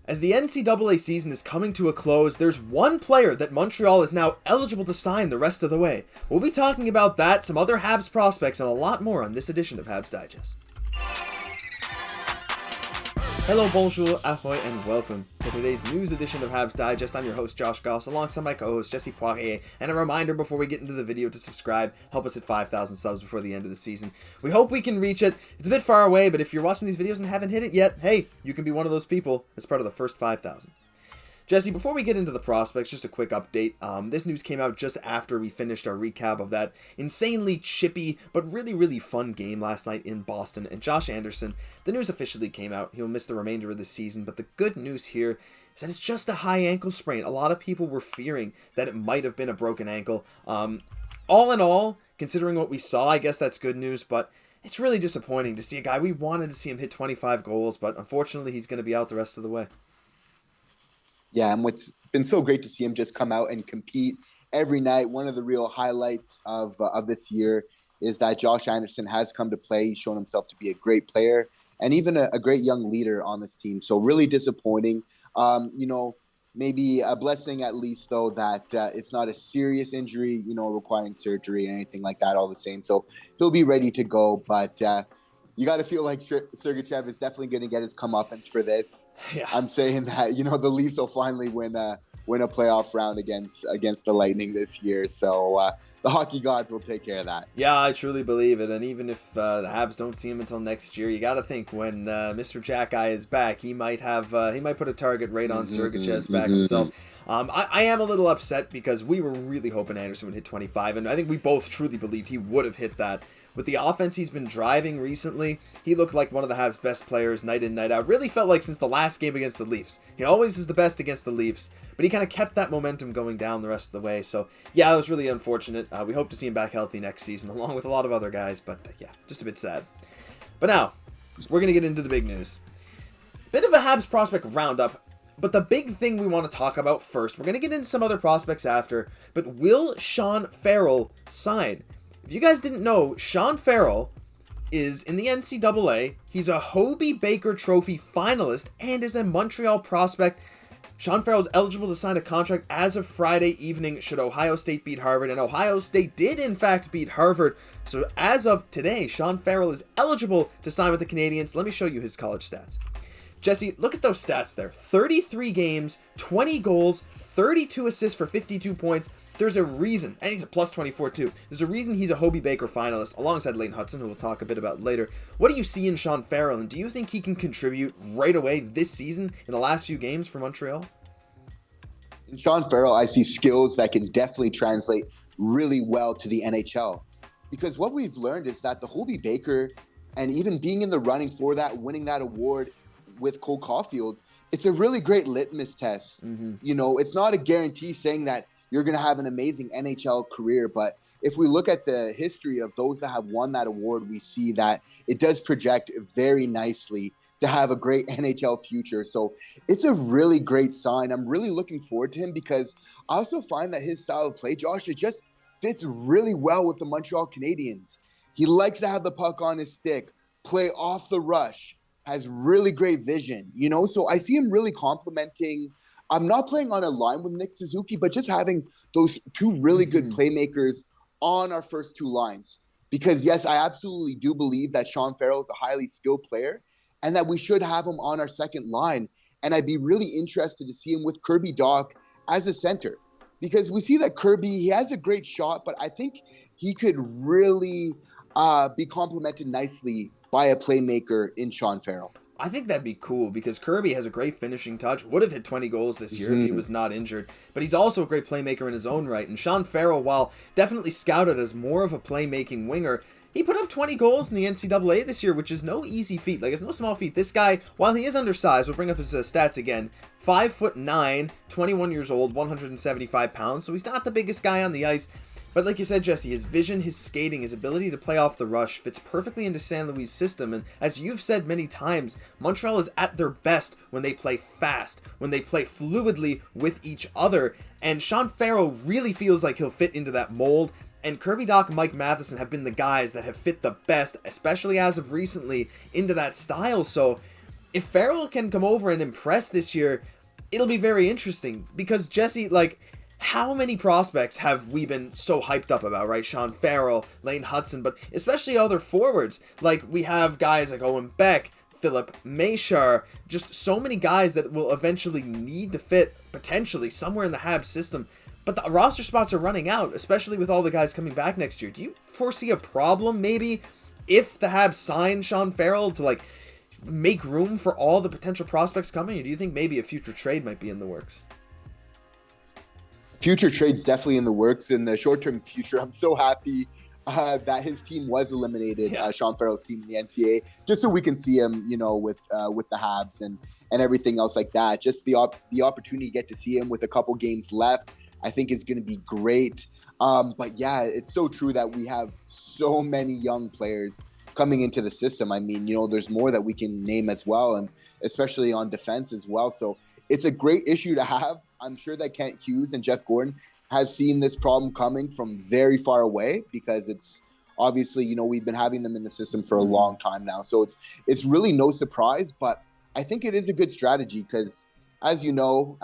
As the NCAA season is coming to a close, there's one player that Montreal is now eligible to sign the rest of the way. We'll be talking about that, some other Habs prospects, and a lot more on this edition of Habs Digest. Hello, bonjour, ahoy, and welcome to today's news edition of Habs Digest. I'm your host, Josh Gosse, alongside my co-host, Jesse Poirier. And a reminder before we get into the video to subscribe, help us hit 5,000 subs before the end of the season. We hope we can reach it. It's a bit far away, but if you're watching these videos and haven't hit it yet, hey, you can be one of those people as part of the first 5,000. Jesse, before we get into the prospects, just a quick update. This news came out just after we finished our recap of that insanely chippy but really fun game last night in Boston. And Josh Anderson, the news officially came out. He'll miss the remainder of the season, but the good news here is that it's just a high ankle sprain. A lot of people were fearing that it might have been a broken ankle. All in all, considering what we saw, I guess that's good news, but it's really disappointing to see a guy. We wanted to see him hit 25 goals, but unfortunately he's going to be out the rest of the way. Yeah, and what's been so great to see him just come out and compete every night. One of the real highlights of this year is that Josh Anderson has come to play. He's shown himself to be a great player and even a great young leader on this team. So really disappointing. Maybe a blessing at least, though, that it's not a serious injury, requiring surgery or anything like that all the same. So he'll be ready to go, but you got to feel like Xhekaj is definitely going to get his comeuppance for this. Yeah. I'm saying that, the Leafs will finally win a playoff round against the Lightning this year. So the hockey gods will take care of that. Yeah, I truly believe it. And even if the Habs don't see him until next year, you got to think when Mr. Xhekaj is back, he might put a target right on Xhekaj's back himself. I am a little upset because we were really hoping Anderson would hit 25, and I think we both truly believed he would have hit that. With the offense he's been driving recently, he looked like one of the Habs' best players night in, night out. Really felt like since the last game against the Leafs. He always is the best against the Leafs, but he kind of kept that momentum going down the rest of the way. So, yeah, it was really unfortunate. We hope to see him back healthy next season, along with a lot of other guys, but yeah, just a bit sad. But now, we're going to get into the big news. Bit of a Habs prospect roundup, but the big thing we want to talk about first, we're going to get into some other prospects after, but will Sean Farrell sign? If you guys didn't know, Sean Farrell is in the NCAA. He's a Hobey Baker Trophy finalist and is a Montreal prospect. Sean Farrell is eligible to sign a contract as of Friday evening should Ohio State beat Harvard, and Ohio State did in fact beat Harvard. So as of today, Sean Farrell is eligible to sign with the Canadiens. Let me show you his college stats. Jesse, look at those stats there. 33 games, 20 goals, 32 assists for 52 points. There's a reason, and he's a plus 24 too. There's a reason he's a Hobey Baker finalist alongside Leighton Hutson, who we'll talk a bit about later. What do you see in Sean Farrell, and do you think he can contribute right away this season in the last few games for Montreal? In Sean Farrell, I see skills that can definitely translate really well to the NHL. Because what we've learned is that the Hobey Baker, and even being in the running for that, winning that award with Cole Caufield, it's a really great litmus test. It's not a guarantee saying that you're going to have an amazing NHL career. But if we look at the history of those that have won that award, we see that it does project very nicely to have a great NHL future. So it's a really great sign. I'm really looking forward to him because I also find that his style of play, Josh, it just fits really well with the Montreal Canadiens. He likes to have the puck on his stick, play off the rush, has really great vision, So I see him really complementing. I'm not playing on a line with Nick Suzuki, but just having those two really good playmakers on our first two lines. Because, yes, I absolutely do believe that Sean Farrell is a highly skilled player and that we should have him on our second line. And I'd be really interested to see him with Kirby Dach as a center. Because we see that Kirby, he has a great shot, but I think he could really be complemented nicely by a playmaker in Sean Farrell. I think that'd be cool because Kirby has a great finishing touch, would have hit 20 goals this year if he was not injured, but he's also a great playmaker in his own right. And Sean Farrell, while definitely scouted as more of a playmaking winger, he put up 20 goals in the NCAA this year, which is no easy feat. Like, it's no small feat. This guy, while he is undersized, we'll bring up his stats again, 5'9", 21 years old, 175 pounds, so he's not the biggest guy on the ice. But like you said, Jesse, his vision, his skating, his ability to play off the rush fits perfectly into San Luis' system. And as you've said many times, Montreal is at their best when they play fast, when they play fluidly with each other. And Sean Farrell really feels like he'll fit into that mold. And Kirby Dach and Mike Matheson have been the guys that have fit the best, especially as of recently, into that style. So if Farrell can come over and impress this year, it'll be very interesting. Because Jesse, like, how many prospects have we been so hyped up about, right? Sean Farrell, Lane Hutson, but especially other forwards. Like, we have guys like Owen Beck, Philip Mashar, just so many guys that will eventually need to fit, potentially, somewhere in the Habs system. But the roster spots are running out, especially with all the guys coming back next year. Do you foresee a problem, maybe, if the Habs sign Sean Farrell to, like, make room for all the potential prospects coming? Or do you think maybe a future trade might be in the works? Future trades definitely in the works. In the short-term future, I'm so happy that his team was eliminated, Sean Farrell's team in the NCAA, just so we can see him, with the Habs and everything else like that. Just the opportunity to get to see him with a couple games left, I think is going to be great. But yeah, it's so true that we have so many young players coming into the system. I mean, there's more that we can name as well, and especially on defense as well. So it's a great issue to have. I'm sure that Kent Hughes and Jeff Gordon have seen this problem coming from very far away, because it's obviously, we've been having them in the system for a long time now. So it's really no surprise, but I think it is a good strategy because as we know,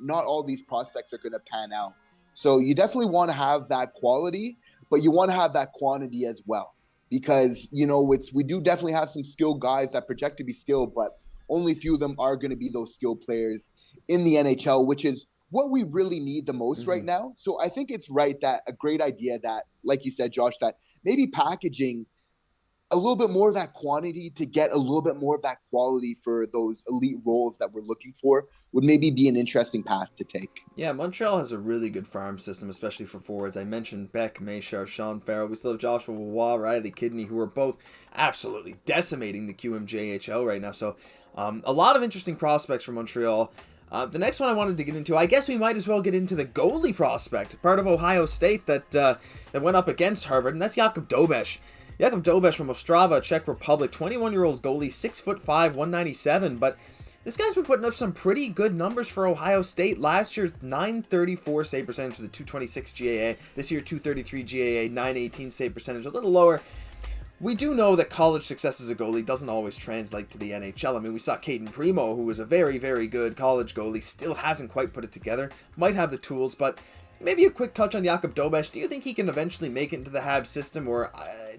not all these prospects are going to pan out. So you definitely want to have that quality, but you want to have that quantity as well, because, we do definitely have some skilled guys that project to be skilled, but only a few of them are going to be those skilled players in the NHL, which is what we really need the most right now. So I think it's right that a great idea that, like you said, Josh, that maybe packaging a little bit more of that quantity to get a little bit more of that quality for those elite roles that we're looking for would maybe be an interesting path to take. Yeah, Montreal has a really good farm system, especially for forwards. I mentioned Beck, Mashar, Sean Farrell. We still have Joshua Waugh, Riley Kidney, who are both absolutely decimating the QMJHL right now. So a lot of interesting prospects for Montreal. The next one I wanted to get into, I guess we might as well get into the goalie prospect, part of Ohio State that went up against Harvard, and that's Jakub Dobeš. Jakub Dobeš from Ostrava, Czech Republic, 21-year-old goalie, 6'5", 197, but this guy's been putting up some pretty good numbers for Ohio State. Last year, .934 save percentage with a .226 GAA. This year, .233 GAA, .918 save percentage, a little lower. We do know that college success as a goalie doesn't always translate to the NHL. I mean, we saw Cayden Primo, who was a very, very good college goalie, still hasn't quite put it together. Might have the tools, but maybe a quick touch on Jakub Dobeš. Do you think he can eventually make it into the Habs system, or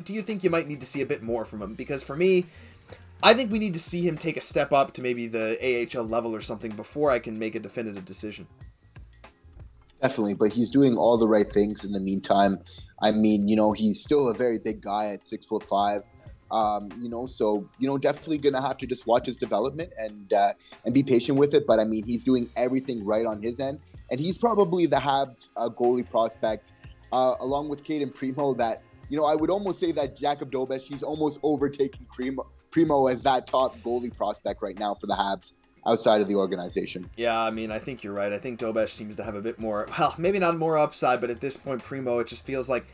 do you think you might need to see a bit more from him? Because for me, I think we need to see him take a step up to maybe the AHL level or something before I can make a definitive decision. Definitely, but he's doing all the right things in the meantime. I mean, he's still a very big guy at 6'5". So, definitely going to have to just watch his development and be patient with it. But I mean, he's doing everything right on his end. And he's probably the Habs goalie prospect, along with Cayden Primo, that, I would almost say that Jakub Dobeš, he's almost overtaking Primo as that top goalie prospect right now for the Habs outside of the organization. Yeah, I mean, I think you're right. I think Dobeš seems to have a bit more, well, maybe not more upside, but at this point, Primo, it just feels like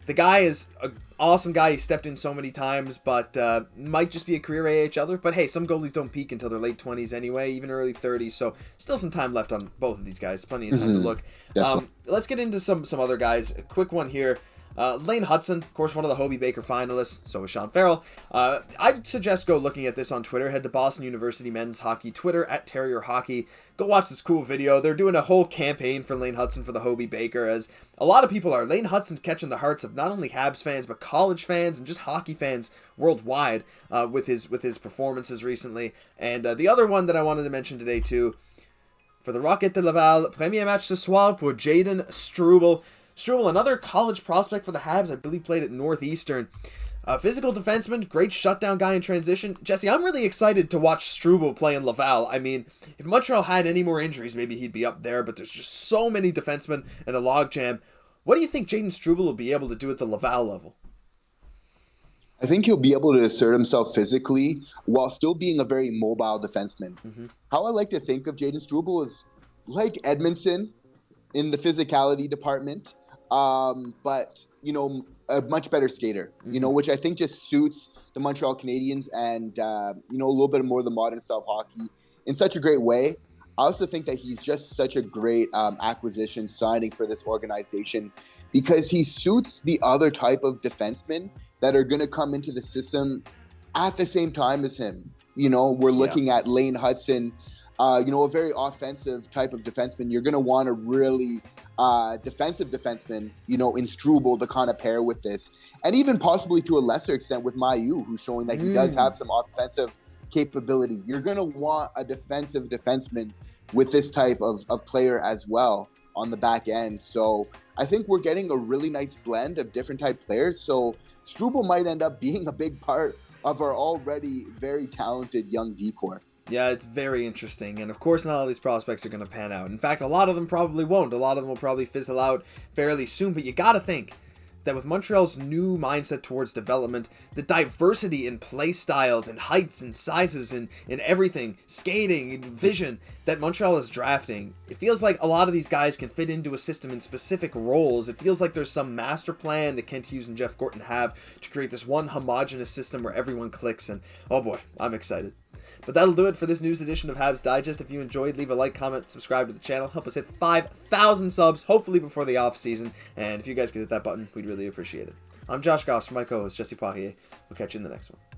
the guy is an awesome guy. He stepped in so many times, but might just be a career AHLer. But hey, some goalies don't peak until their late 20s anyway, even early 30s. So still some time left on both of these guys. Plenty of time to look. Let's get into some other guys. A quick one here. Lane Hutson, of course, one of the Hobey Baker finalists. So was Sean Farrell. I'd suggest go looking at this on Twitter. Head to Boston University Men's Hockey Twitter at Terrier Hockey. Go watch this cool video. They're doing a whole campaign for Lane Hutson for the Hobey Baker, as a lot of people are. Lane Hutson's catching the hearts of not only Habs fans, but college fans and just hockey fans worldwide with his performances recently. And the other one that I wanted to mention today too, for the Rocket de Laval, premier match ce soir pour Jayden Struble. Struble, another college prospect for the Habs, I believe played at Northeastern. Physical defenseman, great shutdown guy in transition. Jesse, I'm really excited to watch Struble play in Laval. I mean, if Montreal had any more injuries, maybe he'd be up there, but there's just so many defensemen and a logjam. What do you think Jayden Struble will be able to do at the Laval level? I think he'll be able to assert himself physically while still being a very mobile defenseman. How I like to think of Jayden Struble is like Edmundson in the physicality department. But, a much better skater, which I think just suits the Montreal Canadiens and, a little bit more of the modern style of hockey in such a great way. I also think that he's just such a great acquisition signing for this organization because he suits the other type of defensemen that are going to come into the system at the same time as him. we're looking at Lane Hutson, a very offensive type of defenseman. You're going to want a really defensive defenseman, in Struble to kind of pair with this. And even possibly to a lesser extent with Mailloux, who's showing that he does have some offensive capability. You're going to want a defensive defenseman with this type of player as well on the back end. So I think we're getting a really nice blend of different type players. So Struble might end up being a big part of our already very talented young D-core. Yeah, it's very interesting. And of course, not all these prospects are going to pan out. In fact, a lot of them probably won't. A lot of them will probably fizzle out fairly soon. But you got to think that with Montreal's new mindset towards development, the diversity in play styles and heights and sizes and everything, skating and vision that Montreal is drafting, it feels like a lot of these guys can fit into a system in specific roles. It feels like there's some master plan that Kent Hughes and Jeff Gorton have to create this one homogenous system where everyone clicks. And oh boy, I'm excited. But that'll do it for this news edition of Habs Digest. If you enjoyed, leave a like, comment, subscribe to the channel. Help us hit 5,000 subs, hopefully before the off season. And if you guys could hit that button, we'd really appreciate it. I'm Josh Gosse for my co-host, Jesse Poirier. We'll catch you in the next one.